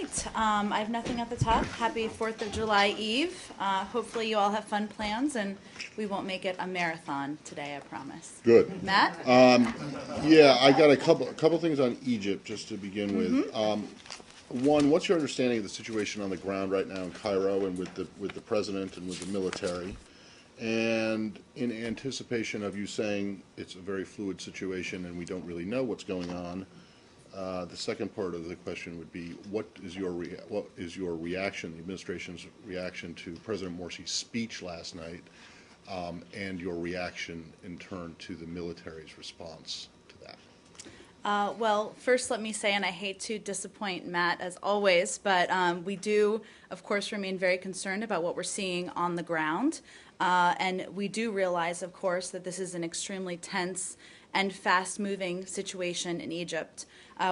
right. I have nothing at the top. Happy 4th of July Eve. Hopefully you all have fun plans and we won't make it a marathon today, I promise. Good. Matt? Yeah, I got a couple things on Egypt just to begin with. One, what's your understanding of the situation on the ground right now in Cairo and with the president and with the military? And in anticipation of you saying it's a very fluid situation and we don't really know what's going on, the second part of the question would be, what is your reaction, the administration's reaction to President Morsi's speech last night, and your reaction in turn to the military's response to that? Well, first let me say, and I hate to disappoint Matt as always, but we do, of course, remain very concerned about what we're seeing on the ground. And we do realize, of course, that this is an extremely tense and fast-moving situation in Egypt.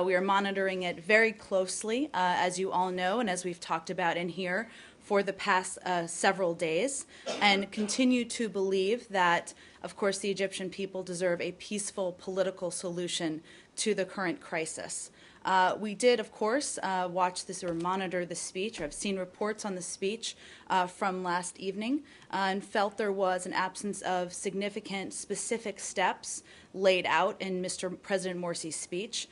We are monitoring it very closely, as you all know, and as we've talked about in here for the past several days, and continue to believe that, of course, the Egyptian people deserve a peaceful political solution to the current crisis. We did, of course, watch this or monitor the speech, or have seen reports on the speech from last evening, and felt there was an absence of significant specific steps laid out in Mr. President Morsi's speech.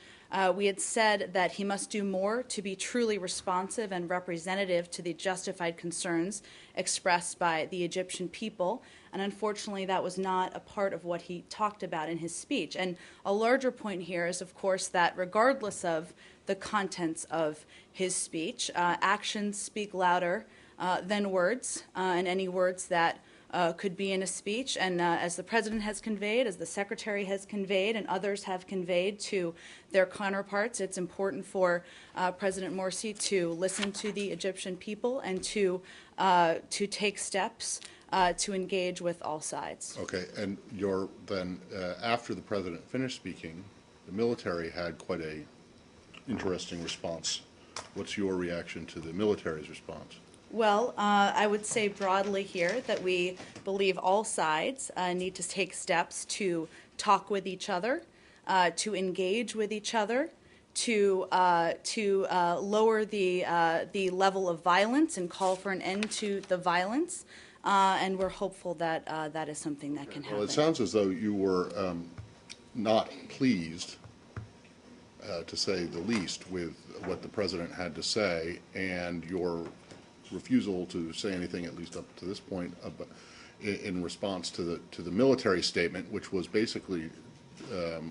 We had said that he must do more to be truly responsive and representative to the justified concerns expressed by the Egyptian people, and unfortunately that was not a part of what he talked about in his speech. And a larger point here is, of course, that regardless of the contents of his speech, actions speak louder than words, and any words that could be in a speech. And as the President has conveyed, as the Secretary has conveyed, and others have conveyed to their counterparts, it's important for President Morsi to listen to the Egyptian people and to take steps to engage with all sides. Okay, and after the President finished speaking, the military had quite a interesting response. What's your reaction to the military's response? Well, I would say broadly here that we believe all sides need to take steps to talk with each other, to engage with each other, to lower the level of violence and call for an end to the violence. And we're hopeful that that is something that can happen. Well, it sounds as though you were not pleased, to say the least, with what the President had to say, and your refusal to say anything, at least up to this point, in response to the military statement, which was basically,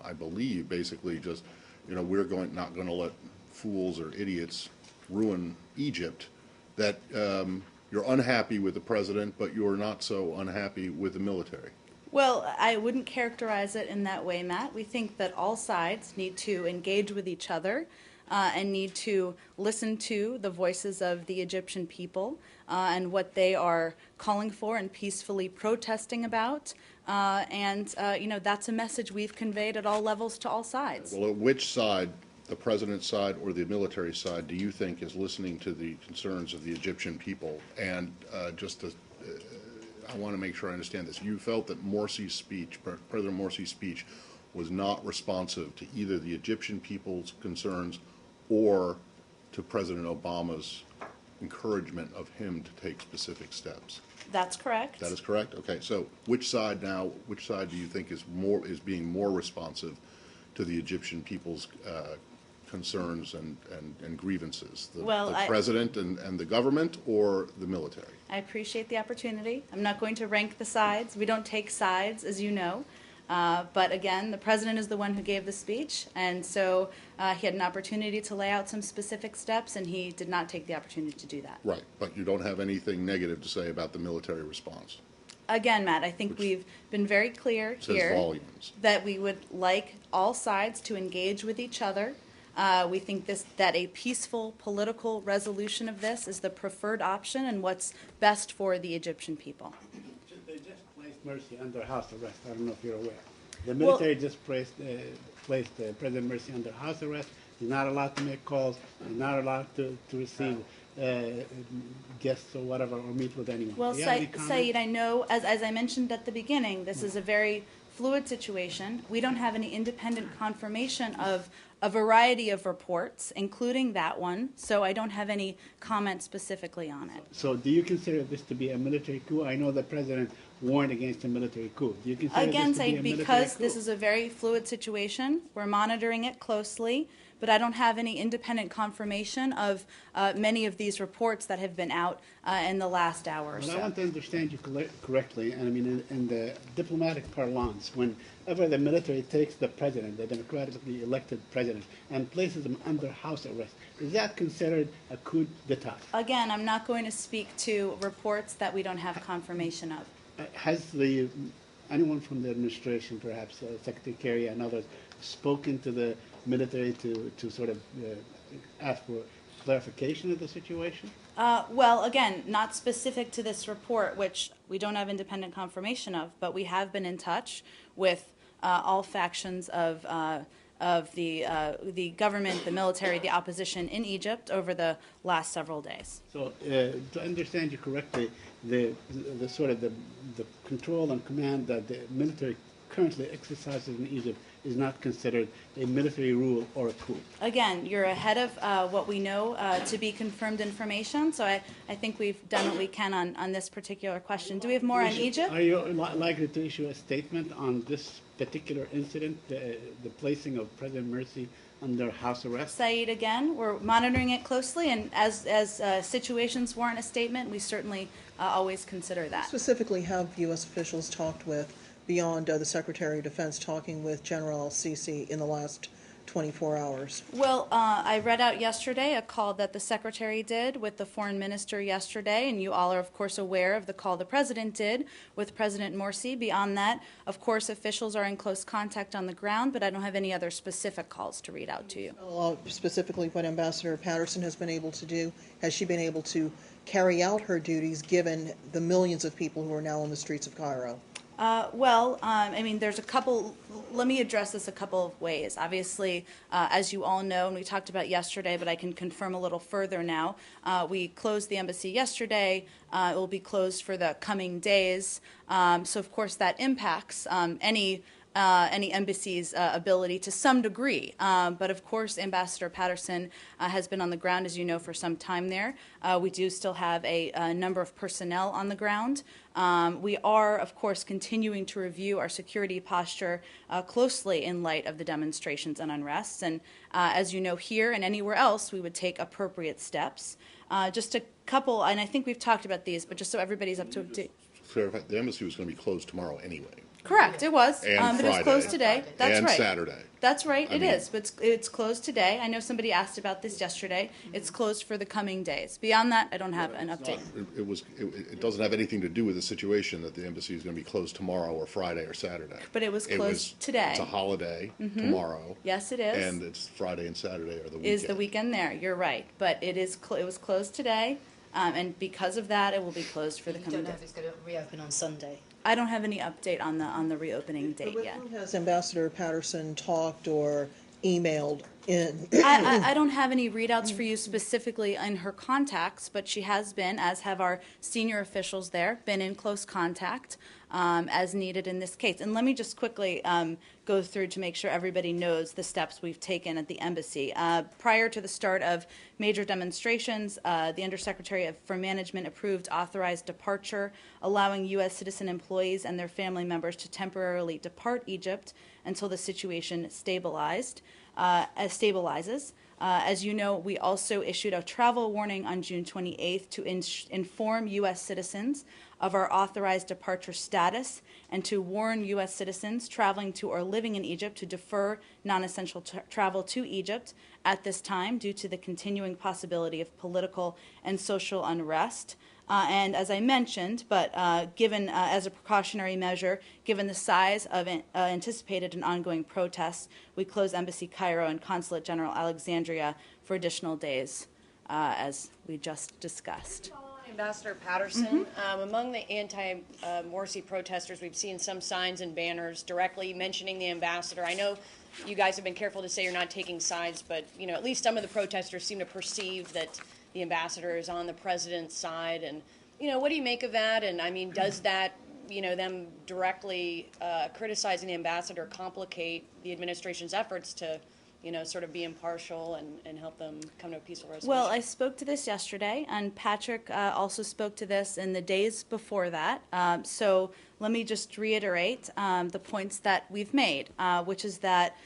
I believe, basically just, we're not going to let fools or idiots ruin Egypt. That you're unhappy with the President, but you're not so unhappy with the military. Well, I wouldn't characterize it in that way, Matt. We think that all sides need to engage with each other and need to listen to the voices of the Egyptian people and what they are calling for and peacefully protesting about. That's a message we've conveyed at all levels to all sides. Well, which side, the President's side or the military side, do you think is listening to the concerns of the Egyptian people? And I want to make sure I understand this. You felt that Morsi's speech, President Morsi's speech, was not responsive to either the Egyptian people's concerns or to President Obama's encouragement of him to take specific steps. That's correct. That is correct? Okay, so which side do you think is being more responsive to the Egyptian people's concerns and grievances? The President and the government, or the military? I appreciate the opportunity. I'm not going to rank the sides. We don't take sides, as you know. But again, the President is the one who gave the speech, and so he had an opportunity to lay out some specific steps, and he did not take the opportunity to do that. Right, but you don't have anything negative to say about the military response? Again, Matt, I think we've been very clear here that we would like all sides to engage with each other. We think that a peaceful political resolution of this is the preferred option and what's best for the Egyptian people. They just placed Morsi under house arrest. I don't know if you're aware. The military just placed President Morsi under house arrest. He's not allowed to make calls. He's not allowed to receive guests or whatever, or meet with anyone. Well, Saeed, I know, as I mentioned at the beginning, this is a very fluid situation. We don't have any independent confirmation of a variety of reports, including that one, so I don't have any comment specifically on it. So do you consider this to be a military coup? I know the president warned against a military coup. Do you consider Again, this to be a Said, military because coup? this is a very fluid situation, we're monitoring it closely, but I don't have any independent confirmation of many of these reports that have been out in the last hour or Well, I so. want to understand you correctly, and I mean in the diplomatic parlance, whenever the military takes the president, the democratically elected president, and places him under house arrest, is that considered a coup d'état? Again, I'm not going to speak to reports that we don't have confirmation of. Has anyone from the administration, perhaps Secretary Kerry and others, spoken to the military to sort of ask for clarification of the situation? Well, again, not specific to this report, which we don't have independent confirmation of, but we have been in touch with all factions of the government, the military, the opposition in Egypt over the last several days. So, to understand you correctly, the sort of the control and command that the military currently exercises in Egypt is not considered a military rule or a coup. Again, you're ahead of what we know to be confirmed information, so I think we've done what we can on this particular question. Do we have more on Egypt? Are you likely to issue a statement on this particular incident, the placing of President Morsi under house arrest? Said, again, we're monitoring it closely, and as situations warrant a statement, we certainly always consider that. Specifically, have U.S. officials talked with, beyond the Secretary of Defense, talking with General al-Sisi in the last 24 hours? Well, I read out yesterday a call that the Secretary did with the Foreign Minister yesterday, and you all are, of course, aware of the call the President did with President Morsi. Beyond that, of course, officials are in close contact on the ground, but I don't have any other specific calls to read out to you. Specifically, what Ambassador Patterson has been able to do, has she been able to carry out her duties given the millions of people who are now on the streets of Cairo? I mean, there's a couple, let me address this a couple of ways. Obviously, as you all know, and we talked about yesterday, but I can confirm a little further now, we closed the embassy yesterday. It will be closed for the coming days. So, of course, that impacts any embassy's ability to some degree. But of course, Ambassador Patterson has been on the ground, as you know, for some time there. We do still have a number of personnel on the ground. We are, of course, continuing to review our security posture closely in light of the demonstrations and unrests. And as you know, here and anywhere else, we would take appropriate steps. Just a couple, and I think we've talked about these, but just so everybody's up to date. Clarify, the embassy was going to be closed tomorrow anyway. Correct, it was. And but it was Friday. closed today. That's And right. Saturday. That's right, it mean- is. But it's closed today. I know somebody asked about this yesterday. It's closed for the coming days. Beyond that, I don't have an update. It doesn't have anything to do with the situation that the embassy is going to be closed tomorrow or Friday or Saturday. But it was closed today. It's a holiday tomorrow. Yes, it is. And it's Friday and Saturday are the weekend. Is the weekend there? You're right. But it was closed today, and because of that, it will be closed for the You coming don't know days. if it's going to reopen on Sunday. I don't have any update on the reopening date With yet. whom has Ambassador Patterson talked or emailed in? I don't have any readouts for you specifically in her contacts, but she has been, as have our senior officials there, been in close contact as needed in this case. And let me just quickly go through to make sure everybody knows the steps we've taken at the embassy. Prior to the start of major demonstrations, the Undersecretary for Management approved authorized departure, allowing U.S. citizen employees and their family members to temporarily depart Egypt until the situation stabilizes. As you know, we also issued a travel warning on June 28th to inform U.S. citizens of our authorized departure status and to warn U.S. citizens traveling to or living in Egypt to defer non-essential travel to Egypt at this time due to the continuing possibility of political and social unrest. And as I mentioned, but given as a precautionary measure, given the size of anticipated and ongoing protests, we closed Embassy Cairo and Consulate General Alexandria for additional days, as we just discussed. Ambassador Patterson, among the anti-Morsi protesters, we've seen some signs and banners directly mentioning the ambassador. I know you guys have been careful to say you're not taking sides, but at least some of the protesters seem to perceive that the ambassador is on the president's side. And what do you make of that? And I mean, does that them directly criticizing the ambassador complicate the administration's efforts to, sort of be impartial and help them come to a peaceful resolution? Well, I spoke to this yesterday, and Patrick also spoke to this in the days before that. So let me just reiterate the points that we've made, which is that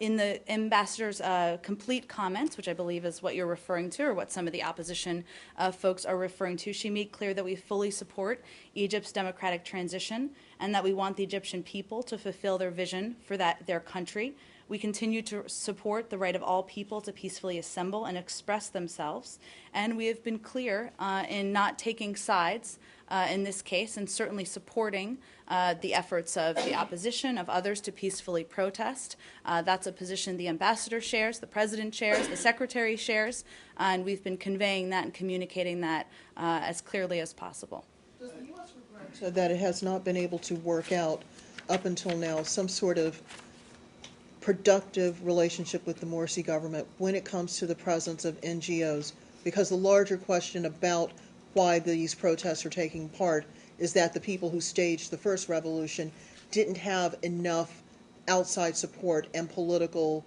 in the ambassador's complete comments, which I believe is what you're referring to, or what some of the opposition folks are referring to, she made clear that we fully support Egypt's democratic transition and that we want the Egyptian people to fulfill their vision for their country. We continue to support the right of all people to peacefully assemble and express themselves, and we have been clear in not taking sides in this case, and certainly supporting the efforts of the opposition, of others to peacefully protest. That's a position the ambassador shares, the president shares, the secretary shares, and we've been conveying that and communicating that as clearly as possible. Does the U.S. regret that it has not been able to work out up until now some sort of productive relationship with the Morsi government when it comes to the presence of NGOs? Because the larger question about why these protests are taking part is that the people who staged the first revolution didn't have enough outside support and political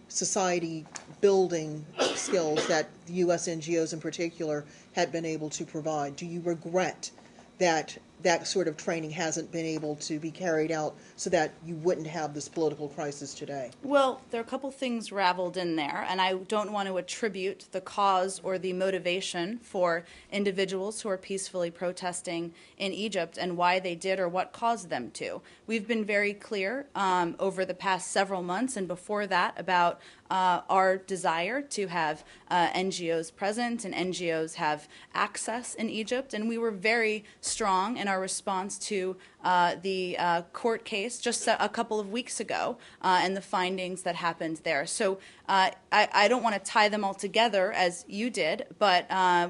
society building skills that the U.S. NGOs in particular had been able to provide. Do you regret that that sort of training hasn't been able to be carried out so that you wouldn't have this political crisis today? Well, there are a couple things raveled in there, and I don't want to attribute the cause or the motivation for individuals who are peacefully protesting in Egypt and why they did or what caused them to. We've been very clear over the past several months and before that about our desire to have NGOs present and NGOs have access in Egypt, and we were very strong in our response to the court case just a couple of weeks ago and the findings that happened there. So I don't want to tie them all together as you did, but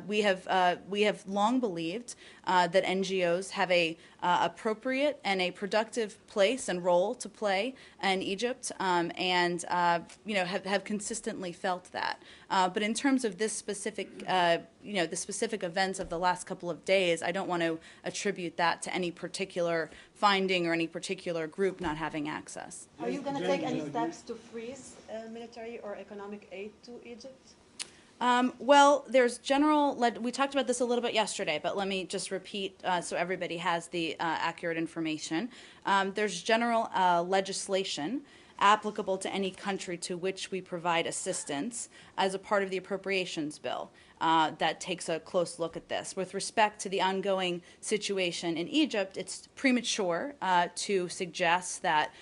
we have long believed that NGOs have a appropriate and a productive place and role to play in Egypt, and have consistently felt that. But in terms of this specific, the specific events of the last couple of days, I don't want to attribute that to any particular finding or any particular group not having access. Are you going to take any steps to freeze military or economic aid to Egypt? Well, there's general, we talked about this a little bit yesterday, but let me just repeat so everybody has the accurate information. There's general legislation applicable to any country to which we provide assistance as a part of the appropriations bill that takes a close look at this. With respect to the ongoing situation in Egypt, it's premature to suggest that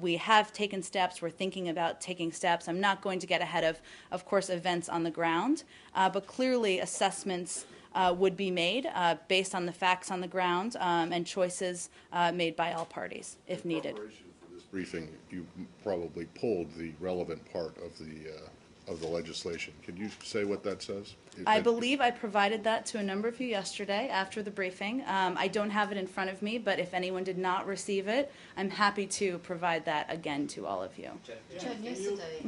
we have taken steps, we're thinking about taking steps. I'm not going to get ahead of course, events on the ground, but clearly assessments would be made based on the facts on the ground and choices made by all parties, if needed. Briefing, you probably pulled the relevant part of the legislation. Can you say what that says? I believe I provided that to a number of you yesterday after the briefing. I don't have it in front of me, but if anyone did not receive it, I'm happy to provide that again to all of you. Jen, yesterday,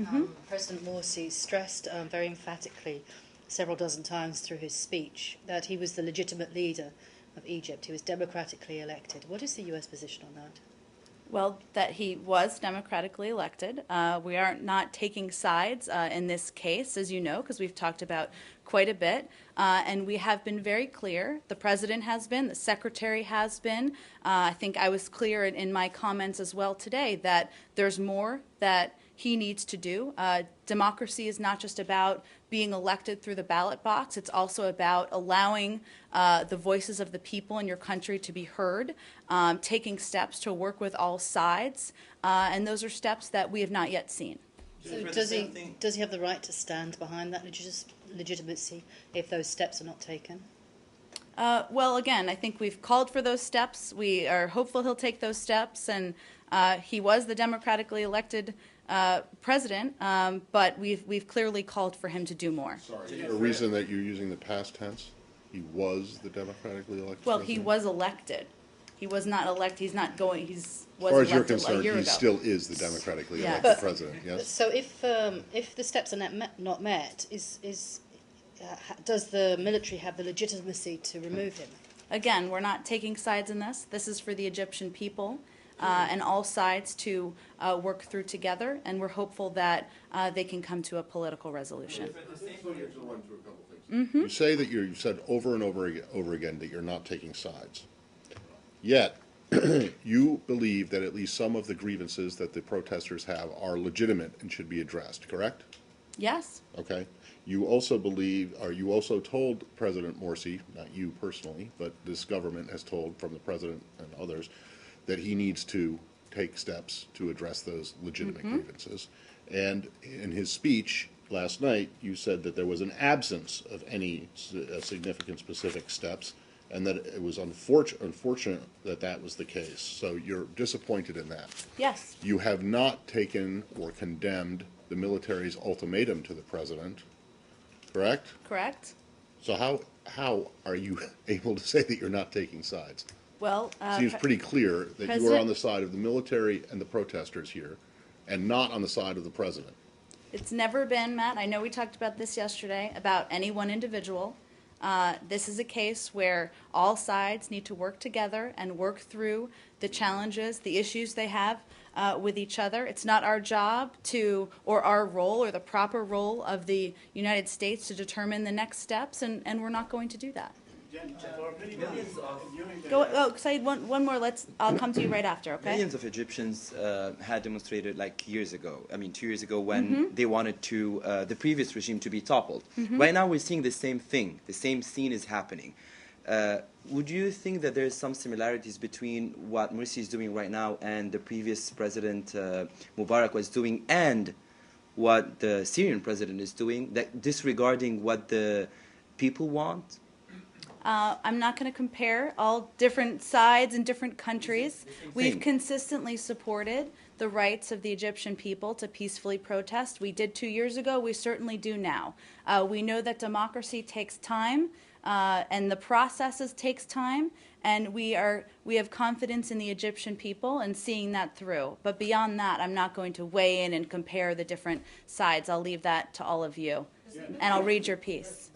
President Morsi stressed very emphatically several dozen times through his speech that he was the legitimate leader of Egypt. He was democratically elected. What is the U.S. position on that? Well, that he was democratically elected. We are not taking sides in this case, as you know, because we've talked about quite a bit. And we have been very clear. The president has been, the secretary has been. I think I was clear in my comments as well today that there's more that he needs to do. Democracy is not just about being elected through the ballot box. It's also about allowing the voices of the people in your country to be heard, taking steps to work with all sides, and those are steps that we have not yet seen. So does he have the right to stand behind that legitimacy if those steps are not taken? Well, again, I think we've called for those steps. We are hopeful he'll take those steps, and he was the democratically elected president, but we've clearly called for him to do more. Sorry, is there a reason that you're using the past tense? He was the democratically elected Well, president? he was elected. He was not elected. He's not going. He's was As far as you're elected a concerned, year he ago. still is the democratically Yes. elected president, yes? So if the steps are not met, does the military have the legitimacy to remove him? again, we're not taking sides in this. This is for the Egyptian people and all sides to work through together, and we're hopeful that they can come to a political resolution. You say that you've said over and over again that you're not taking sides. Yet, you believe that at least some of the grievances that the protesters have are legitimate and should be addressed, correct? Yes. Okay. You also believe, or you also told President Morsi, not you personally, but this government has told from the president and others, that he needs to take steps to address those legitimate grievances. And in his speech last night, you said that there was an absence of any significant specific steps, and that it was unfortunate that that was the case. So you're disappointed in that. Yes. You have not taken or condemned the military's ultimatum to the president, correct? Correct. So how are you able to say that you're not taking sides? Well, Seems pretty clear that you are President- on the side of the military and the protesters here, and not on the side of the president. it's never been, Matt, I know we talked about this yesterday, about any one individual. This is a case where all sides need to work together and work through the challenges, the issues they have with each other. It's not our job to, or our role, or the proper role of the United States to determine the next steps, and we're not going to do that. Saeed, one more. I'll come to you right after. Okay. Millions of Egyptians had demonstrated like years ago. I mean, 2 years ago when they wanted to the previous regime to be toppled. Right now, we're seeing the same thing. The same scene is happening. Would you think that there's some similarities between what Morsi is doing right now and the previous president Mubarak was doing, and what the Syrian president is doing, that disregarding what the people want? I'm not going to compare all different sides in different countries. We've consistently supported the rights of the Egyptian people to peacefully protest. We did 2 years ago. We certainly do now. We know that democracy takes time, and the processes takes time, and we have confidence in the Egyptian people and seeing that through. But beyond that, I'm not going to weigh in and compare the different sides. I'll leave that to all of you, and I'll read your piece.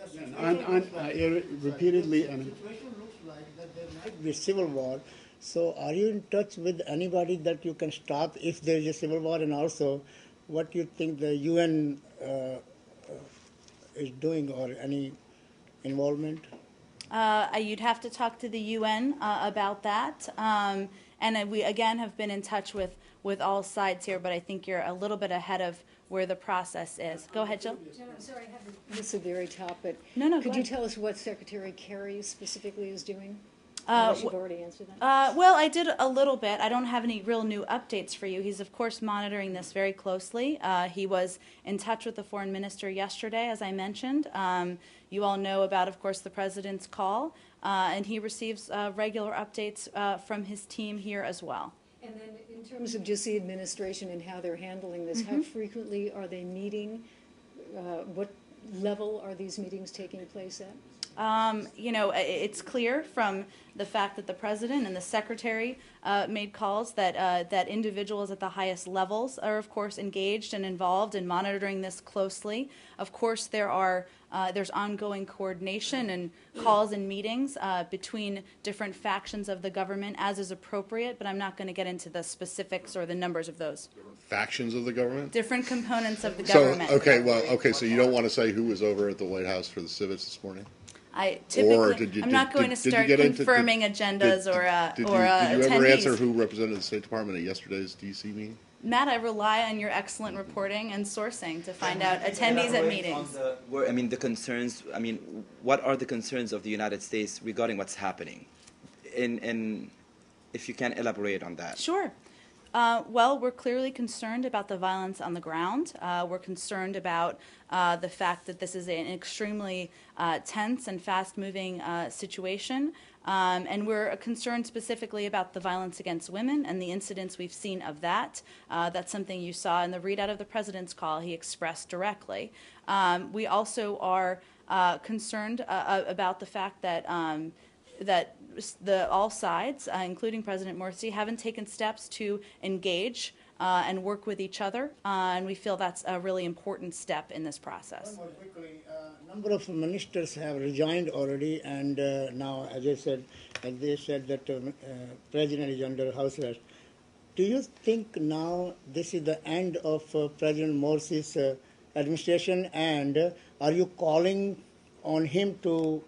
Repeatedly, and Situation looks like that there might be a civil war. So are you in touch with anybody that you can stop if there is a civil war? And also, what you think the UN is doing, or any involvement? You'd have to talk to the UN about that. And we, again, have been in touch with all sides here, but I think you're a little bit ahead of where the process is. Go ahead, Jill. Jen, I'm sorry, I have this at the very top, but No, go could you ahead. tell us what Secretary Kerry specifically is doing? Uh, Unless you've already answered that. Well, I did a little bit. I don't have any real new updates for you. He's, of course, monitoring this very closely. He was in touch with the foreign minister yesterday, as I mentioned. You all know about, of course, the president's call, and he receives regular updates from his team here as well. And then in terms of just the administration and how they're handling this, Mm-hmm. how frequently are they meeting? What level are these meetings taking place at? It's clear from the fact that the president and the secretary made calls that individuals at the highest levels are, of course, engaged and involved in monitoring this closely. Of course, there's ongoing coordination and calls and meetings between different factions of the government as is appropriate, but I'm not going to get into the specifics or the numbers of those. Factions of the government? Different components of the So, government. so you don't want to say who was over at the White House for the civets this morning? I'm not going to start confirming agendas or Did you ever answer attendees. who represented the State Department at yesterday's D.C. meeting? Matt, I rely on your excellent reporting and sourcing to find out attendees at meetings. The concerns. I mean, what are the concerns of the United States regarding what's happening? And if you can elaborate on that. Sure. Well, we're clearly concerned about the violence on the ground. We're concerned about the fact that this is an extremely tense and fast-moving situation. And we're concerned specifically about the violence against women and the incidents we've seen of that. That's something you saw in the readout of the president's call. He expressed directly. We also are concerned about the fact that all sides, including President Morsi, haven't taken steps to engage and work with each other, and we feel that's a really important step in this process. More quickly, a number of ministers have resigned already, and now, as they said that President is under house arrest. Do you think now this is the end of President Morsi's administration, and are you calling on him to,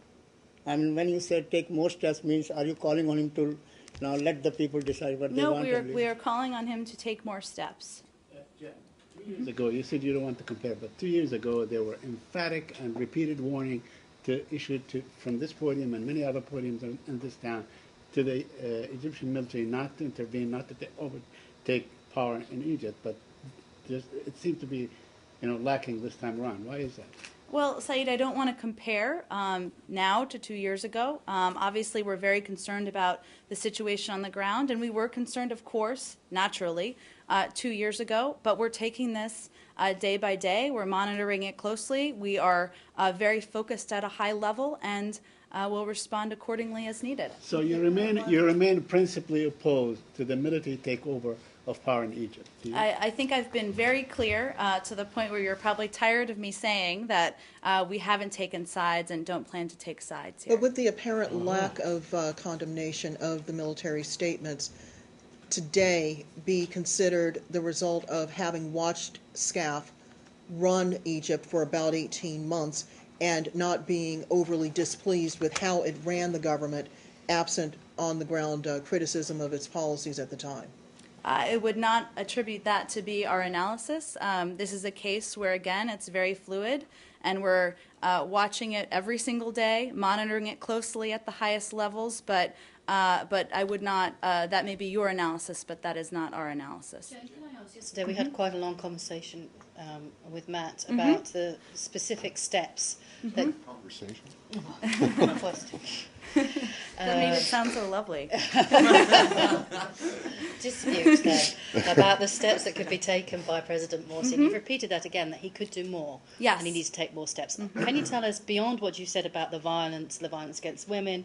I mean, when you said take more steps, means are you calling on him to now let the people decide what they No, want? we are calling on him to take more steps. 2 years ago, you said you don't want to compare, but 2 years ago, there were emphatic and repeated warning issued from this podium and many other podiums in this town to the Egyptian military not to intervene, not to overtake power in Egypt, but it seemed to be, lacking this time around. Why is that? Well, Saeed, I don't want to compare now to 2 years ago. Obviously, we're very concerned about the situation on the ground, and we were concerned, of course, naturally, 2 years ago, but we're taking this day by day. We're monitoring it closely. We are very focused at a high level, and we'll respond accordingly as needed. So you remain principally opposed to the military takeover of power in Egypt. I think I've been very clear to the point where you're probably tired of me saying that we haven't taken sides and don't plan to take sides here. But with the apparent lack of condemnation of the military statements, today be considered the result of having watched SCAF run Egypt for about 18 months and not being overly displeased with how it ran the government, absent on-the-ground criticism of its policies at the time? I would not attribute that to be our analysis. This is a case where, again, it's very fluid, and we're watching it every single day, monitoring it closely at the highest levels, but I would not, that may be your analysis, but that is not our analysis. Yesterday we had quite a long conversation with Matt about the specific steps that... Conversation? That made it sound so lovely. Dispute then about the steps that could be taken by President Morsi. And you've repeated that again, that he could do more. Yes. And he needs to take more steps. Can you tell us, beyond what you said about the violence against women,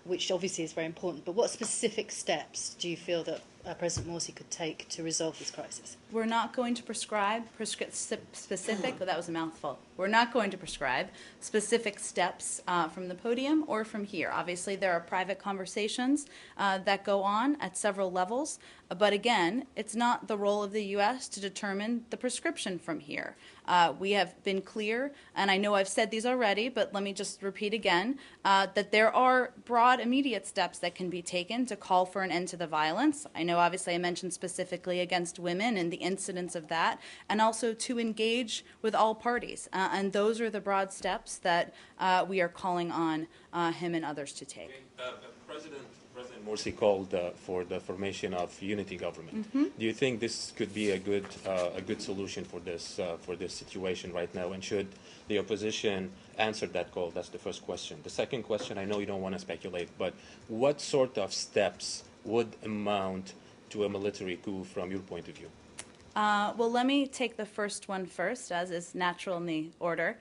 which obviously is very important, but what specific steps do you feel that President Morsi could take to resolve this crisis? We're not going to prescribe specific, that was a mouthful. We're not going to prescribe specific steps from the podium or from here. Obviously, there are private conversations that go on at several levels. But again, it's not the role of the U.S. to determine the prescription from here. We have been clear, and I know I've said these already, but let me just repeat again, that there are broad, immediate steps that can be taken to call for an end to the violence. I know, obviously, I mentioned specifically against women and the incidence of that, and also to engage with all parties. And those are the broad steps that we are calling on him and others to take. President Morsi called for the formation of unity government. Do you think this could be a good solution for this situation right now? And should the opposition answer that call? That's the first question. The second question, I know you don't want to speculate, but what sort of steps would amount to a military coup from your point of view? Well, let me take the first one first, as is natural in the order.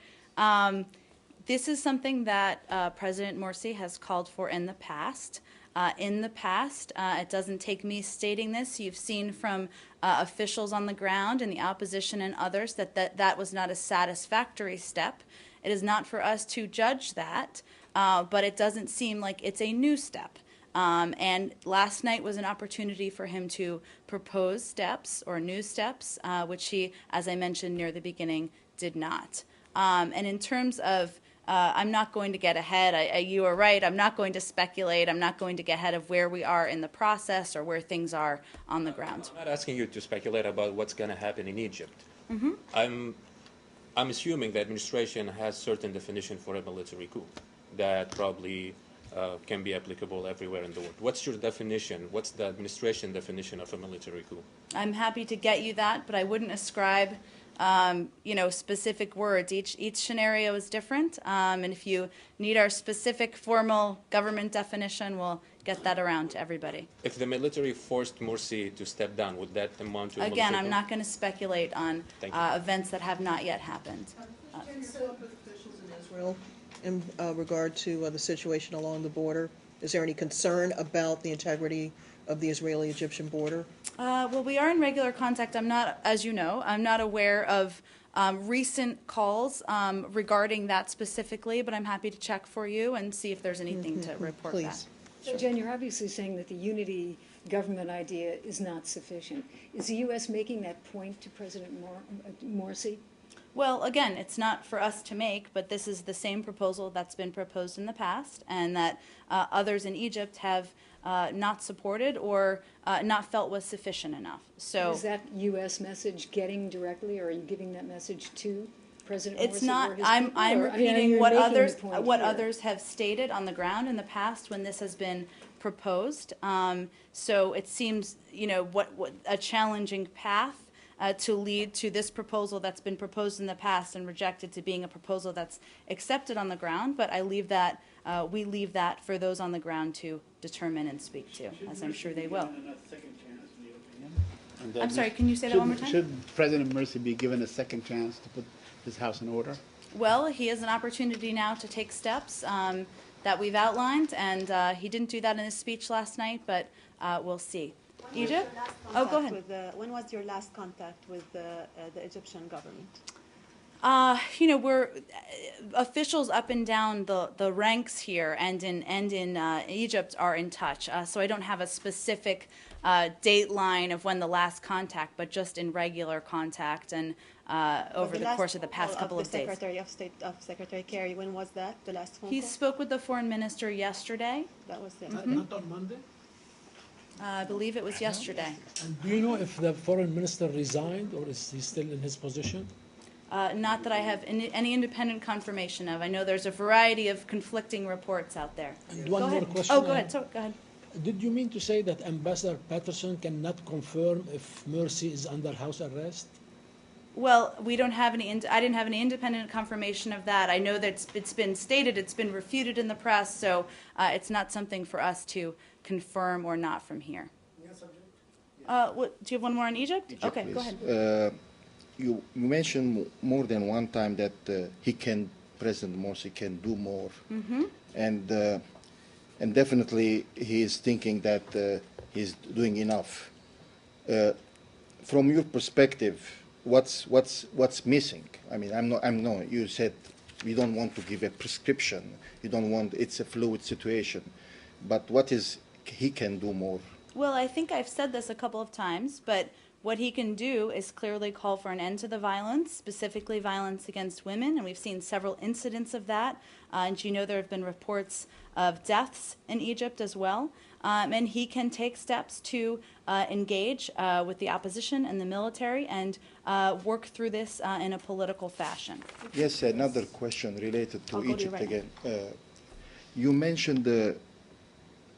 This is something that President Morsi has called for in the past. It doesn't take me stating this. You've seen from officials on the ground and the opposition and others that was not a satisfactory step. It is not for us to judge that, but it doesn't seem like it's a new step. And last night was an opportunity for him to propose steps or new steps, which he, as I mentioned near the beginning, did not. And in terms of I'm not going to get ahead. You are right. I'm not going to speculate. I'm not going to get ahead of where we are in the process or where things are on the ground. I'm not asking you to speculate about what's going to happen in Egypt. I'm assuming the administration has certain definition for a military coup that probably can be applicable everywhere in the world. What's your definition? What's the administration definition of a military coup? I'm happy to get you that, but I wouldn't ascribe specific words. Each scenario is different, and if you need our specific formal government definition, we'll get that around to everybody. If the military forced Morsi to step down, would that amount to a military Again, I'm coup? not going to speculate on events that have not yet happened. Can you follow up with officials in Israel in regard to the situation along the border? Is there any concern about the integrity of the Israeli-Egyptian border? Well, we are in regular contact. I'm not, as you know, I'm not aware of recent calls regarding that specifically, but I'm happy to check for you and see if there's anything to report back. Please. So, Jen, you're obviously saying that the unity government idea is not sufficient. Is the U.S. making that point to President Morsi? Well, again, it's not for us to make, but this is the same proposal that's been proposed in the past, and that others in Egypt have not supported or not felt was sufficient enough. So Is that U.S. message getting directly, or are you giving that message to President Morsi? it's not. or his I'm people? I'm Or, I mean, repeating you're what making the others point what here. others have stated on the ground in the past when this has been proposed. So it seems, you know, what a challenging path to lead to this proposal that's been proposed in the past and rejected to being a proposal that's accepted on the ground. But I leave that, we leave that for those on the ground to determine and speak to, as I'm sure they will. I'm sorry, can you say that one more time? Should President Morsi be given a second chance to put his house in order? Well, he has an opportunity now to take steps that we've outlined, and he didn't do that in his speech last night, but we'll see. Egypt? Oh, go ahead. When was your last contact with the Egyptian government? You know, we're officials up and down the ranks here and in Egypt are in touch. So I don't have a specific date line of when the last contact, but just in regular contact and over the course of the past couple of days. Secretary of State of Secretary Kerry, when was that? The last phone He call? spoke with the foreign minister yesterday. That was it. Not on Monday? I believe it was yesterday. And do you know if the foreign minister resigned or is he still in his position? Not that I have any independent confirmation of. I know there's a variety of conflicting reports out there. And Go one more ahead. question. Oh, go ahead. So, go ahead. Did you mean to say that Ambassador Patterson cannot confirm if Morsi is under house arrest? Well, we don't have any. I didn't have any independent confirmation of that. I know that it's been stated, it's been refuted in the press, so it's not something for us to confirm or not from here. What, do you have one more on Egypt? Okay, please. go ahead. You mentioned more than one time that President Morsi can do more, and definitely he is thinking that he's doing enough. From your perspective, what's missing? I mean, I'm no. You said we don't want to give a prescription. You don't want. It's a fluid situation, but what is he can do more? Well, I think I've said this a couple of times, but what he can do is clearly call for an end to the violence, specifically violence against women, and we've seen several incidents of that. And you know there have been reports of deaths in Egypt as well. And he can take steps to engage with the opposition and the military and work through this in a political fashion. Yes, another question related to I'll go to you Egypt right again. You mentioned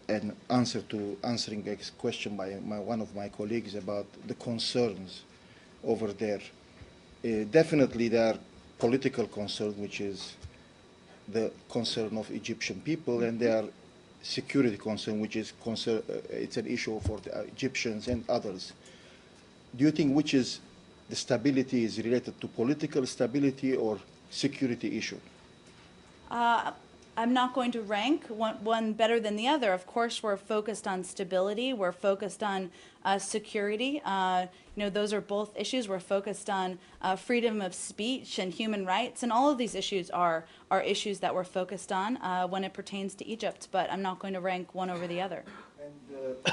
an answer to answering a question by one of my colleagues about the concerns over there. Definitely there are political concerns, which is the concern of Egyptian people, and there are security concern, which is it's an issue for the Egyptians and others. Do you think which is the stability is related to political stability or security issue? I'm not going to rank one better than the other. Of course, we're focused on stability. We're focused on security. You know, those are both issues. We're focused on freedom of speech and human rights, and all of these issues are issues that we're focused on when it pertains to Egypt. But I'm not going to rank one over the other. And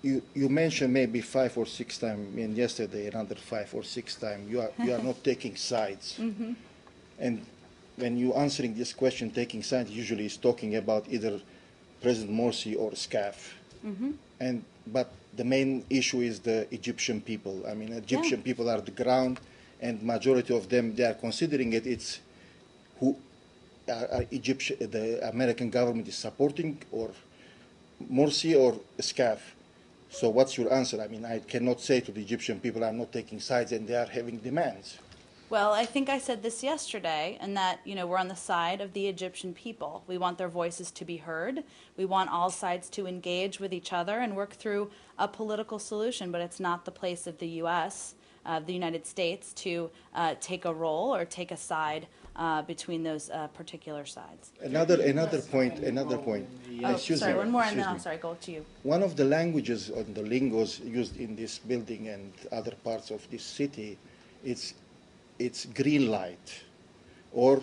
you mentioned maybe 5 or 6 times, I mean, yesterday another 5 or 6 times. You are not taking sides, and when you answering this question, taking sides usually is talking about either President Morsi or SCAF. But the main issue is the Egyptian people. I mean, Egyptian people are the ground, and majority of them, they are considering it's who the American government is supporting, or Morsi or SCAF. So what's your answer? I mean, I cannot say to the Egyptian people, I'm not taking sides, and they are having demands. Well, I think I said this yesterday, and that, you know, we're on the side of the Egyptian people. We want their voices to be heard. We want all sides to engage with each other and work through a political solution, but it's not the place of the U.S., the United States, to take a role or take a side between those particular sides. Another point. Oh, Excuse sorry, me, one more, and then excuse I'll, me. sorry, go to you. One of the languages on the lingos used in this building and other parts of this city, it's green light, or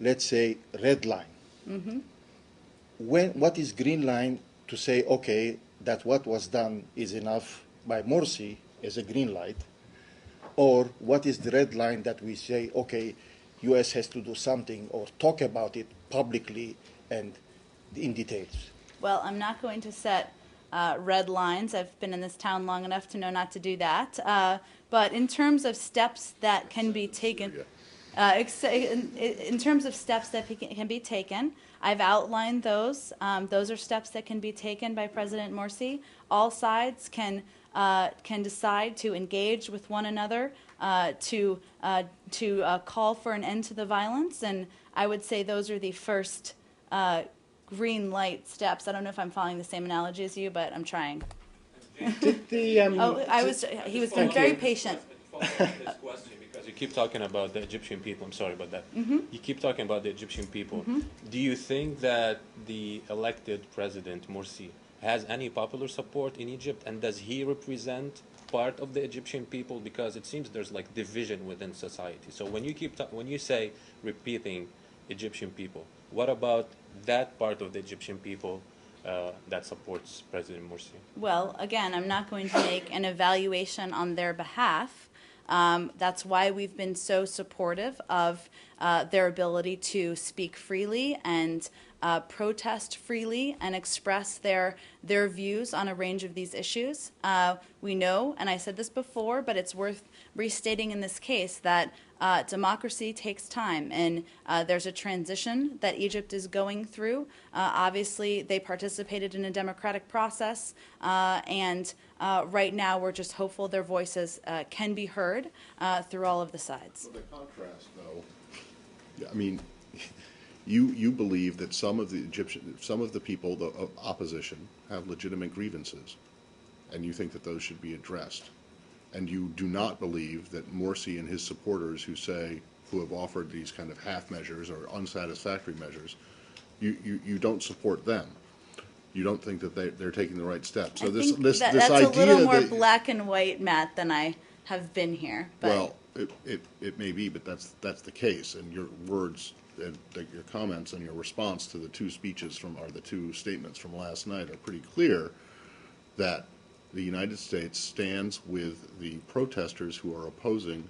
let's say red line. Mm-hmm. What is green line to say, okay, that what was done is enough by Morsi as a green light, or what is the red line that we say, okay, U.S. has to do something or talk about it publicly and in details? Well, I'm not going to set red lines. I've been in this town long enough to know not to do that. But in terms of steps that can be taken, in terms of steps that can be taken, I've outlined those. Those are steps that can be taken by President Morsi. All sides can decide to engage with one another, to call for an end to the violence, and I would say those are the first green light steps. I don't know if I'm following the same analogy as you, but I'm trying. Did the, He was being very patient. This question, because you keep talking about the Egyptian people. I'm sorry about that. Mm-hmm. You keep talking about the Egyptian people. Mm-hmm. Do you think that the elected president Morsi has any popular support in Egypt, and does he represent part of the Egyptian people? Because it seems there's like division within society. So when you when you say repeating Egyptian people, what about that part of the Egyptian people that supports President Morsi? Well, again, I'm not going to make an evaluation on their behalf. That's why we've been so supportive of their ability to speak freely and protest freely and express their views on a range of these issues. We know, and I said this before, but it's worth restating in this case, that democracy takes time, and there's a transition that Egypt is going through. Obviously, they participated in a democratic process, and right now we're just hopeful their voices can be heard through all of the sides. Well, the contrast, though, I mean, you believe that some of the people, the opposition, have legitimate grievances, and you think that those should be addressed. And you do not believe that Morsi and his supporters who have offered these kind of half measures or unsatisfactory measures, you don't support them. You don't think that they're taking the right steps. So this that's idea a little more that, black and white, Matt, than I have been here. But. Well, it may be, but that's the case. And your words, and your comments, and your response to the two statements from last night are pretty clear that the United States stands with the protesters who are opposing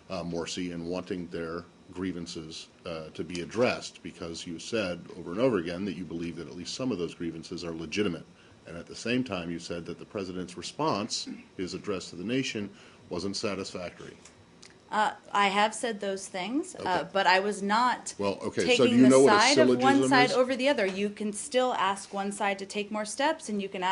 Morsi and wanting their grievances to be addressed, because you said over and over again that you believe that at least some of those grievances are legitimate. And at the same time, you said that the president's response, his address to the nation, wasn't satisfactory. I have said those things, Okay. but I was not okay. So do taking you know the what a side of one syllogism side is? over the other. You can still ask one side to take more steps, and you can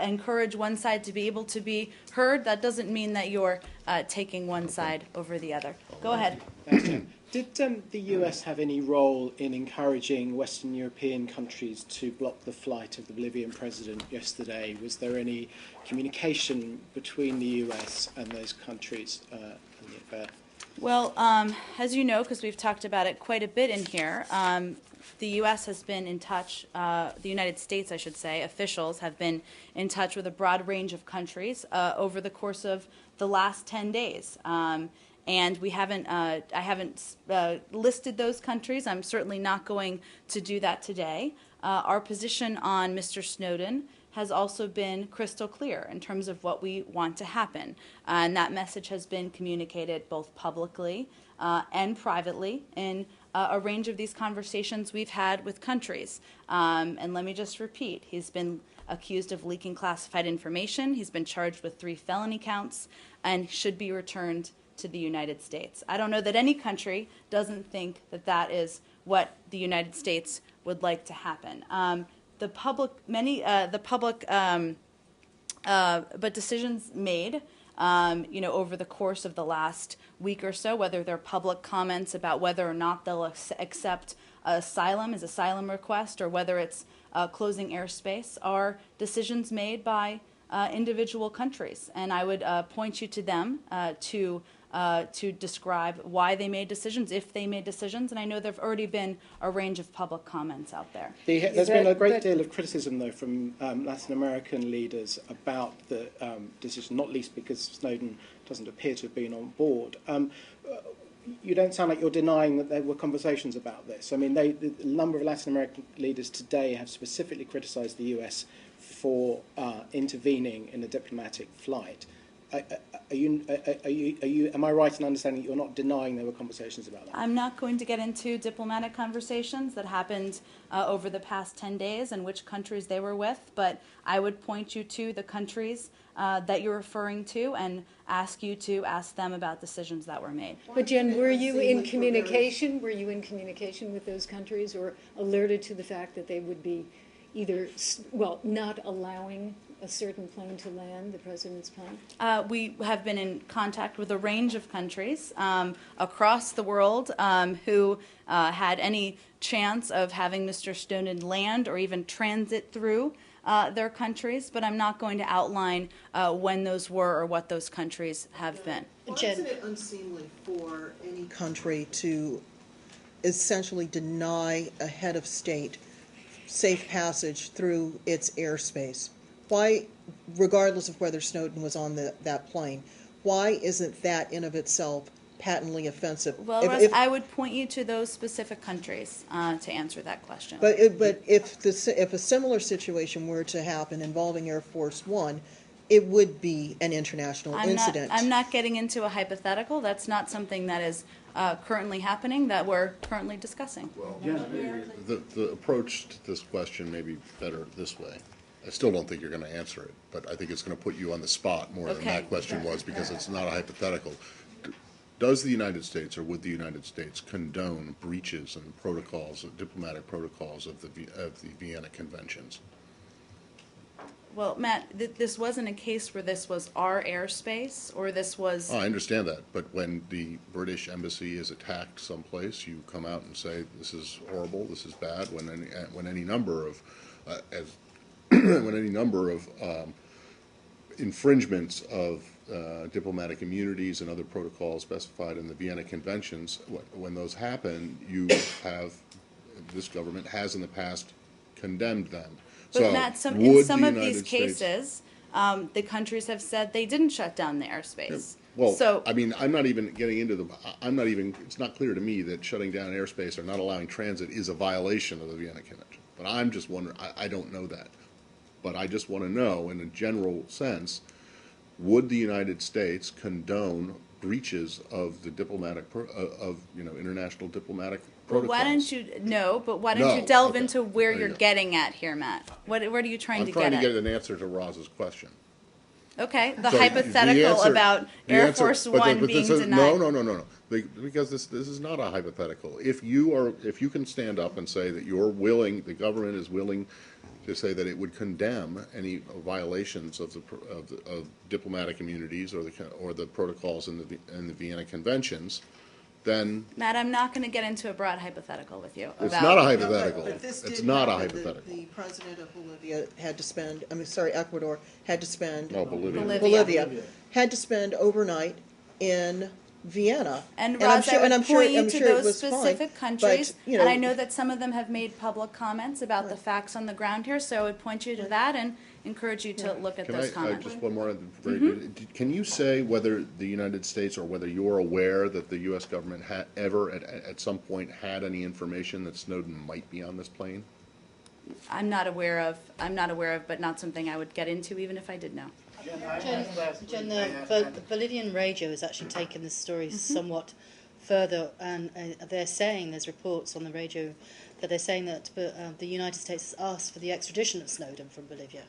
encourage one side to be able to be heard. That doesn't mean that you're taking one side over the other. Go ahead. Thanks, Jen. Did the US have any role in encouraging Western European countries to block the flight of the Bolivian president yesterday? Was there any communication between the US and those countries in the affair? Well, as you know, because we've talked about it quite a bit in here, the U.S. has been in touch, the United States, I should say, officials have been in touch with a broad range of countries over the course of the last 10 days. And we haven't, I haven't listed those countries. I'm certainly not going to do that today. Our position on Mr. Snowden has also been crystal clear in terms of what we want to happen. And that message has been communicated both publicly and privately in a range of these conversations we've had with countries. And let me just repeat, he's been accused of leaking classified information. He's been charged with 3 felony counts and should be returned to the United States. I don't know that any country doesn't think that that is what the United States would like to happen. But decisions made, over the course of the last week or so, whether they're public comments about whether or not they'll accept asylum as asylum request, or whether it's closing airspace, are decisions made by individual countries. And I would point you to them to to describe why they made decisions, if they made decisions, and I know there have already been a range of public comments out there. There's been a great deal of criticism, though, from Latin American leaders about the decision, not least because Snowden doesn't appear to have been on board. You don't sound like you're denying that there were conversations about this. I mean, the number of Latin American leaders today have specifically criticised the US for intervening in a diplomatic flight. Am I right in understanding that you're not denying there were conversations about that? I'm not going to get into diplomatic conversations that happened over the past 10 days and which countries they were with, but I would point you to the countries that you're referring to and ask you to ask them about decisions that were made. But Jen, were you in communication? Were you in communication with those countries, or alerted to the fact that they would be either, well, not allowing a certain plane to land, the president's plane? We have been in contact with a range of countries across the world who had any chance of having Mr. Snowden land or even transit through their countries, but I'm not going to outline when those were or what those countries have been. Why isn't it unseemly for any country to essentially deny a head of state safe passage through its airspace? Why, regardless of whether Snowden was on that plane, why isn't that in of itself patently offensive? Well, I would point you to those specific countries to answer that question. But if a similar situation were to happen involving Air Force One, it would be an international incident. I'm not getting into a hypothetical. That's not something that is currently happening, that we're currently discussing. Well, the approach to this question may be better this way. I still don't think you're going to answer it, but I think it's going to put you on the spot more than that question was, because it's not a hypothetical. Does the United States, or would the United States, condone breaches and protocols, diplomatic protocols of the Vienna Conventions? Well, Matt, this wasn't a case where this was our airspace or this was... Oh, I understand that, but when the British embassy is attacked someplace, you come out and say this is horrible, this is bad. When any number of infringements of diplomatic immunities and other protocols specified in the Vienna Conventions, when those happen, this government has in the past condemned them. But so Matt, in some of these cases, the countries have said they didn't shut down the airspace. Well, I mean, I'm not even getting into it's not clear to me that shutting down airspace or not allowing transit is a violation of the Vienna Convention. But I'm just wondering, I don't know that. But I just want to know, in a general sense, would the United States condone breaches of the international diplomatic protocols? Why don't you delve into where you're getting at here, Matt? What are you trying to get at? I'm trying to get an answer to Roz's question. Okay, the hypothetical about Air Force One being denied. No. Because this is not a hypothetical. If you can stand up and say that the government is willing to say that it would condemn any violations of diplomatic immunities or the protocols in the Vienna Conventions, then Matt, I'm not going to get into a broad hypothetical with you. It's not a hypothetical. It's not a hypothetical. The president of Ecuador had to spend had to spend overnight in Vienna. And Roz, I would point you to those fine, specific countries, but, and I know that some of them have made public comments about the facts on the ground here, so I would point you to that and encourage you to look at those comments. Just one more. Can you say whether the United States or whether you're aware that the U.S. government had ever, at some point, had any information that Snowden might be on this plane? I'm not aware of, but not something I would get into even if I did know. Jen, the Bolivian radio has actually taken this story somewhat further, and they're saying, there's reports on the radio that they're saying that the United States has asked for the extradition of Snowden from Bolivia.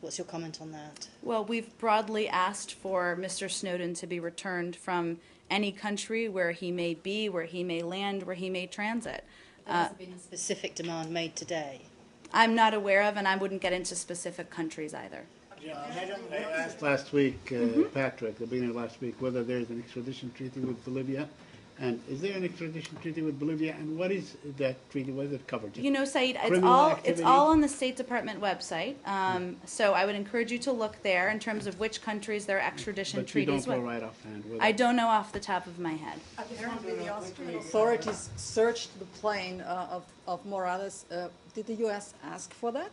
What's your comment on that? Well, we've broadly asked for Mr. Snowden to be returned from any country where he may be, where he may land, where he may transit. Has there been a specific demand made today? I'm not aware of, and I wouldn't get into specific countries either. I asked last week, Patrick, the beginning of last week, whether there's an extradition treaty with Bolivia, And is there an extradition treaty with Bolivia? And what is that treaty? What does it cover? Just You know, Saeed, it's criminal all activity? on the State Department website. So I would encourage you to look there in terms of which countries there are extradition But you don't treaties know with. right offhand. whether- I don't know off the top of my head. Apparently, the Austrian authorities searched the plane of Morales. Did the U.S. ask for that?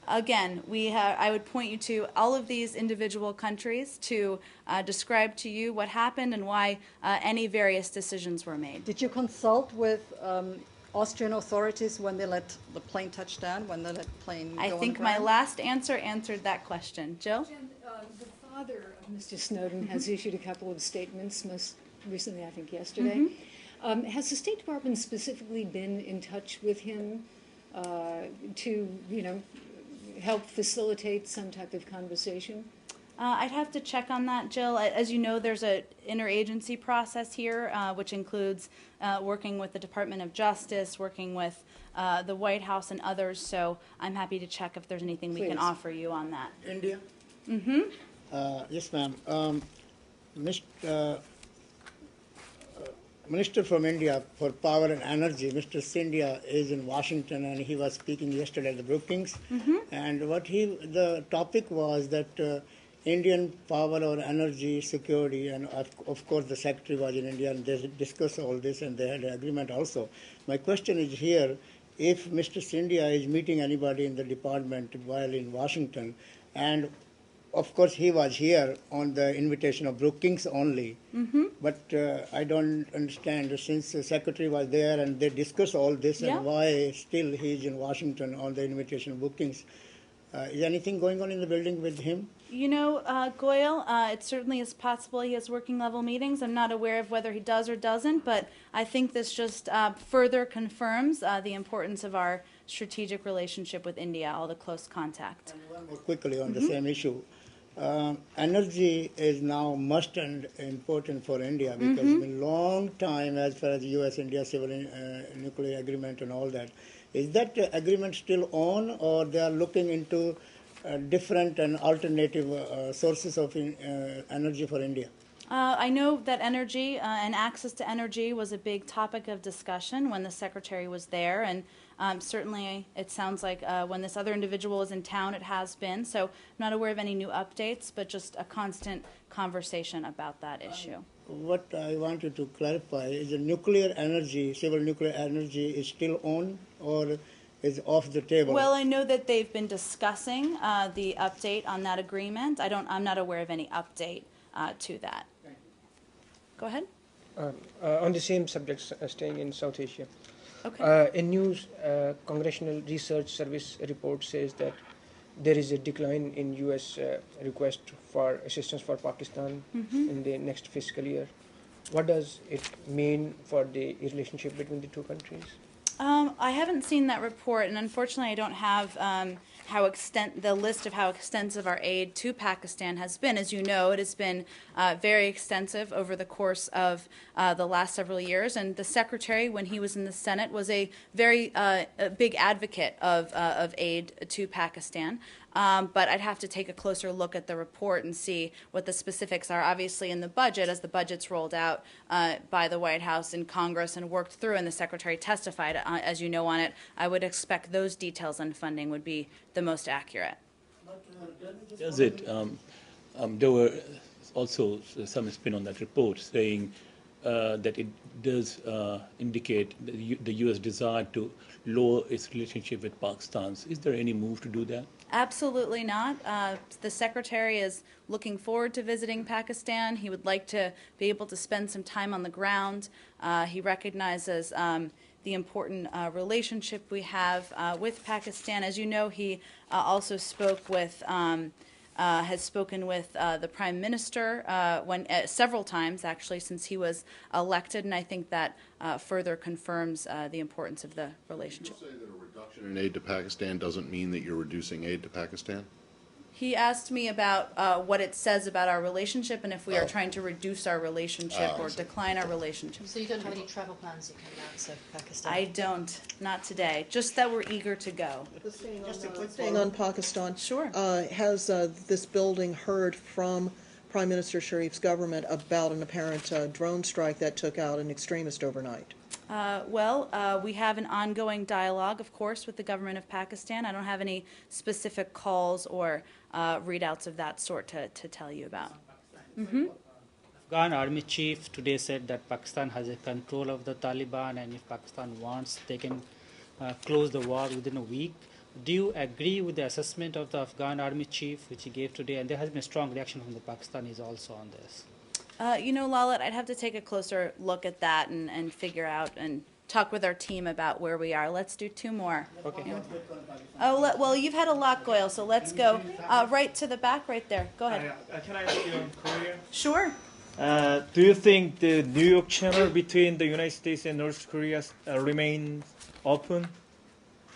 Again, I would point you to all of these individual countries to describe to you what happened and why any various decisions were made. Did you consult with Austrian authorities when they let the plane touch down, when they let the plane I go on think the my ground? last answer answered that question. Jill? The father of Mr. Snowden has issued a couple of statements, most recently, I think, yesterday. Has the State Department specifically been in touch with him to, help facilitate some type of conversation? I'd have to check on that, Jill. As you know, there's an interagency process here, which includes working with the Department of Justice, working with the White House and others. So I'm happy to check if there's anything we can Please. offer you on that. India? Yes, ma'am. Minister from India for Power and Energy, Mr. Scindia, is in Washington, and he was speaking yesterday at the Brookings. And the topic was that Indian power or energy security, and of course the secretary was in India, and they discussed all this, and they had an agreement also. My question is here, if Mr. Scindia is meeting anybody in the department while in Washington, and of course, he was here on the invitation of Brookings only. But I don't understand, since the secretary was there and they discussed all this, Yeah. and why still he's in Washington on the invitation of Brookings. Is anything going on in the building with him? You know, Goyal, it certainly is possible he has working level meetings. I'm not aware of whether he does or doesn't, but I think this just further confirms the importance of our strategic relationship with India, all the close contact. And one more quickly on the same issue. Energy is now must and important for India because it's been a long time as far as the U.S.-India civil nuclear agreement and all that. Is that agreement still on, or they are looking into different and alternative sources of energy for India? I know that energy and access to energy was a big topic of discussion when the secretary was there, and certainly it sounds like when this other individual is in town, it has been. So I'm not aware of any new updates, but just a constant conversation about that issue. What I wanted to clarify is the nuclear energy, civil nuclear energy, is still on or is off the table? Well, I know that they've been discussing the update on that agreement. I'm not aware of any update to that. Go ahead. On the same subject, staying in South Asia. Okay. A new Congressional Research Service report says that there is a decline in U.S. request for assistance for Pakistan in the next fiscal year. What does it mean for the relationship between the two countries? I haven't seen that report, and unfortunately, I don't have the list of how extensive our aid to Pakistan has been. As you know, it has been very extensive over the course of the last several years. And the secretary, when he was in the Senate, was a very big advocate of aid to Pakistan. But I'd have to take a closer look at the report and see what the specifics are. Obviously, in the budget, as the budget's rolled out by the White House and Congress and worked through, and the Secretary testified, as you know, on it, I would expect those details on funding would be the most accurate. Does it? There were also some spin on that report saying that it does indicate the U.S. desire to lower its relationship with Pakistan. Is there any move to do that? Absolutely not. The Secretary is looking forward to visiting Pakistan. He would like to be able to spend some time on the ground. He recognizes the important relationship we have with Pakistan. As you know, he also spoke with has spoken with the Prime Minister several times, actually, since he was elected, and I think that further confirms the importance of the relationship. Did you say that a reduction in aid to Pakistan doesn't mean that you're reducing aid to Pakistan? He asked me about what it says about our relationship and if we are trying to reduce our relationship or decline our relationship. So you don't have any travel plans you can announce of Pakistan? I don't, not today. Just that we're eager to go. Staying on Pakistan, sure. Has this building heard from Prime Minister Sharif's government about an apparent drone strike that took out an extremist overnight? We have an ongoing dialogue, of course, with the government of Pakistan. I don't have any specific calls or readouts of that sort to tell you about. Afghan army chief today said that Pakistan has a control of the Taliban, and if Pakistan wants, they can close the war within a week. Do you agree with the assessment of the Afghan army chief, which he gave today? And there has been a strong reaction from the Pakistanis also on this. Lalit, I'd have to take a closer look at that and figure out and talk with our team about where we are. Let's do two more. Okay. Well, you've had a lot, Goyle, so let's go right to the back right there. Go ahead. Can I ask you on Korea? Sure. Do you think the New York Channel between the United States and North Korea remains open?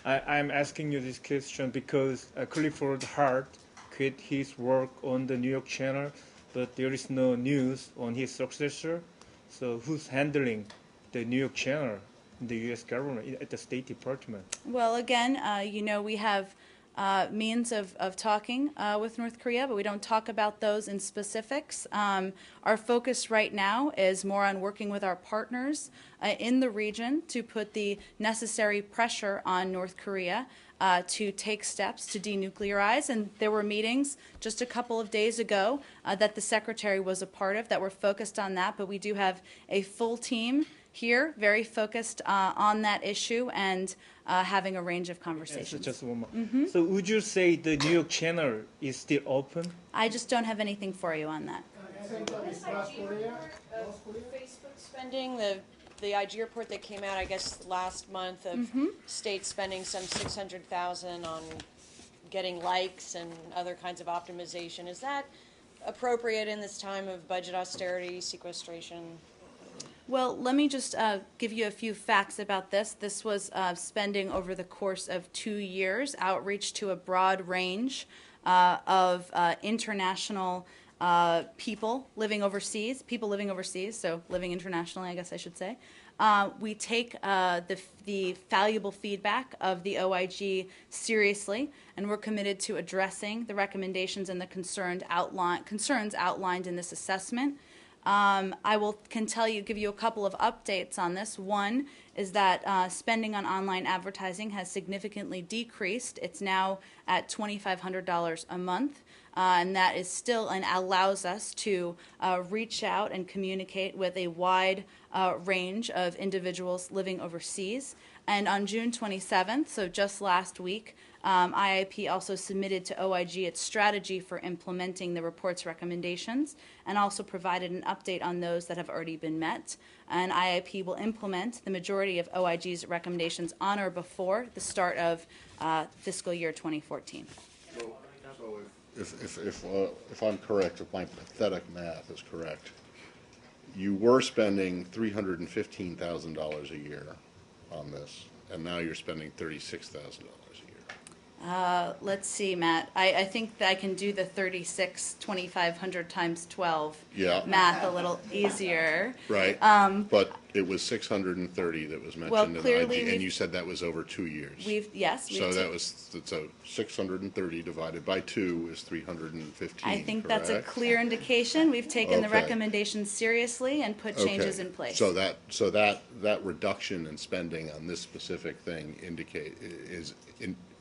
I'm asking you this question because Clifford Hart quit his work on the New York Channel, but there is no news on his successor. So who's handling the New York Channel in the U.S. government, at the State Department? Well, again, we have means of talking with North Korea, but we don't talk about those in specifics. Our focus right now is more on working with our partners in the region to put the necessary pressure on North Korea to take steps to denuclearize. And there were meetings just a couple of days ago that the Secretary was a part of that were focused on that, but we do have a full team here, very focused on that issue and having a range of conversations. Yes, just one more. So would you say the New York Channel is still open? I just don't have anything for you on that. Facebook spending, the IG report that came out, I guess, last month of states spending some $600,000 on getting likes and other kinds of optimization. Is that appropriate in this time of budget austerity, sequestration? Well, let me just give you a few facts about this. This was spending over the course of 2 years, outreach to a broad range of international people living overseas, so living internationally, I guess I should say. We take the valuable feedback of the OIG seriously, and we're committed to addressing the recommendations and the concerns outlined in this assessment. I can give you a couple of updates on this. One is that spending on online advertising has significantly decreased. It's now at $2,500 a month, and that is still and allows us to reach out and communicate with a wide range of individuals living overseas. And on June 27th, so just last week, IIP also submitted to OIG its strategy for implementing the report's recommendations and also provided an update on those that have already been met. And IIP will implement the majority of OIG's recommendations on or before the start of fiscal year 2014. So if I'm correct, if my pathetic math is correct, you were spending $315,000 a year on this, and now you're spending $36,000 a year. Let's see, Matt. I think that I can do the 2,500 times 12 math a little easier. Right. But it was 630 that was mentioned in IG, and you said that was over 2 years. So 630 divided by 2 is 315. I think correct? that's a clear indication. We've taken the recommendations seriously and put changes in place. So that reduction in spending on this specific thing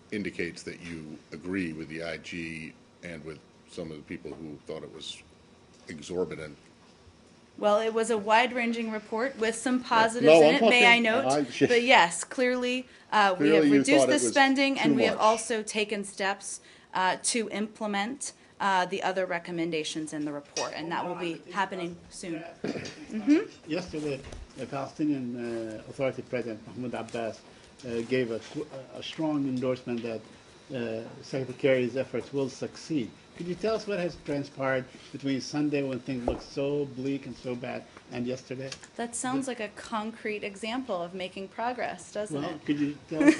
indicates that you agree with the IG and with some of the people who thought it was exorbitant. Well, it was a wide-ranging report with some positives in it, may I note. But yes, clearly we have reduced the spending, and we have also taken steps to implement the other recommendations in the report, and that will be happening soon. Yesterday, the Palestinian Authority President Mahmoud Abbas gave a strong endorsement that Secretary Kerry's efforts will succeed. Could you tell us what has transpired between Sunday, when things looked so bleak and so bad, and yesterday? That sounds like a concrete example of making progress, doesn't it? Could you tell us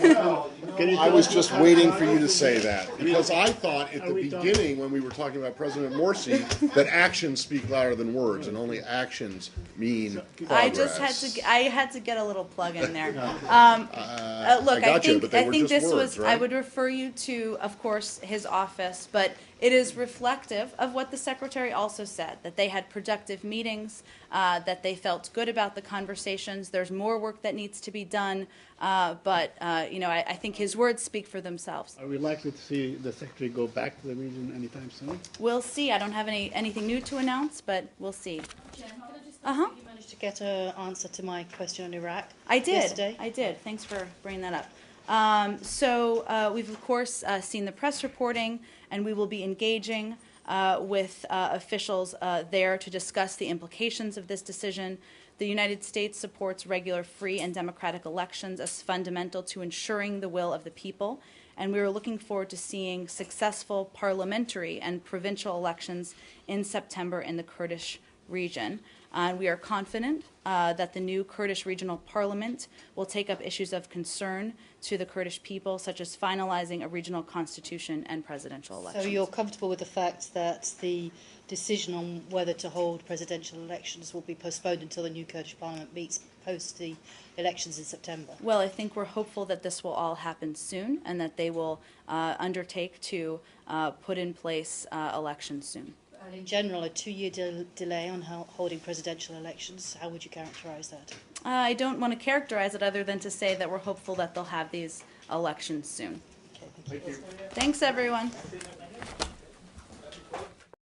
I was just waiting for you to say that, because I thought at the beginning, when we were talking about President Morsi, that actions speak louder than words, and only actions mean progress. I had to get a little plug in there. Look, I think this was. I would refer you to, of course, his office, but It is reflective of what the Secretary also said, that they had productive meetings, that they felt good about the conversations. There's more work that needs to be done, but I think his words speak for themselves. Are we likely to see the Secretary go back to the region anytime soon? We'll see. I don't have anything new to announce, but we'll see. Jen, can I just ask if you managed to get an answer to my question on Iraq I did. yesterday? I did. Thanks for bringing that up. We've, of course, seen the press reporting, and we will be engaging with officials there to discuss the implications of this decision. The United States supports regular, free, and democratic elections as fundamental to ensuring the will of the people, and we are looking forward to seeing successful parliamentary and provincial elections in September in the Kurdish region. And we are confident that the new Kurdish Regional Parliament will take up issues of concern to the Kurdish people, such as finalizing a regional constitution and presidential elections. So you're comfortable with the fact that the decision on whether to hold presidential elections will be postponed until the new Kurdish Parliament meets post the elections in September? Well, I think we're hopeful that this will all happen soon and that they will undertake to put in place elections soon. And in general, a 2-year delay on holding presidential elections, how would you characterize that? I don't want to characterize it other than to say that we're hopeful that they'll have these elections soon. Okay, thank you. Thanks, everyone.